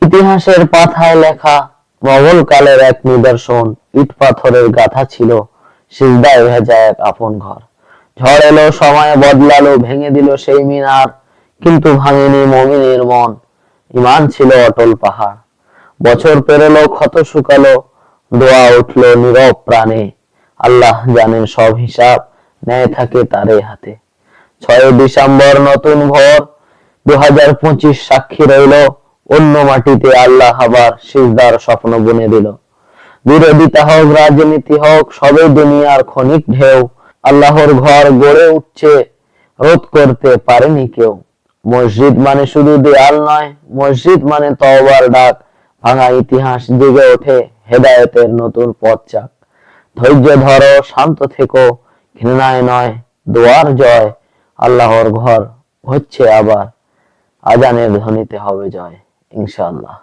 ইতিহাসের পাতায় লেখা মোগল কালের এক নিদর্শন, ইট পাথরের গাথা ছিল সিজদায় ভেজা এক আপন ঘর। ঝড় এলো, সময় বদলালো, ভেঙে দিল সেই মিনার, কিন্তু ভাঙেনি মুমিনের মন, ঈমান ছিল অটল পাহাড়। বছর পেরোলো, ক্ষত শুকালো, দোয়া উঠলো নীরব প্রাণে, আল্লাহ জানেন সব হিসাব, ন্যায় থাকে তারই হাতে। 6 ডিসেম্বর নতুন ভোর, 2025 সাক্ষী রইল, অন্য মাটিতে আল্লাহ আবার সিজদার স্বপ্ন বুনে দিল। বিরোধিতা হোক, রাজনীতি হোক, সবে দুনিয়ার ক্ষণিক ঢেউ, আল্লাহর ঘর গড়ে উঠছে, রোধ করতে পারেনি কেউ। মসজিদ মানে শুধু দেয়াল নয়, মসজিদ মানে তওবার ডাক, ভাঙা ইতিহাস জেগে ওঠে হেদায়েতের নতুন পথ চাক। ধৈর্য ধরো, শান্ত থেকো, ঘৃণায় নয় দোয়ার জয়, আল্লাহর ঘর হচ্ছে আবার, আজানের ধ্বনিতে হবে জয়, ইনশাআল্লাহ।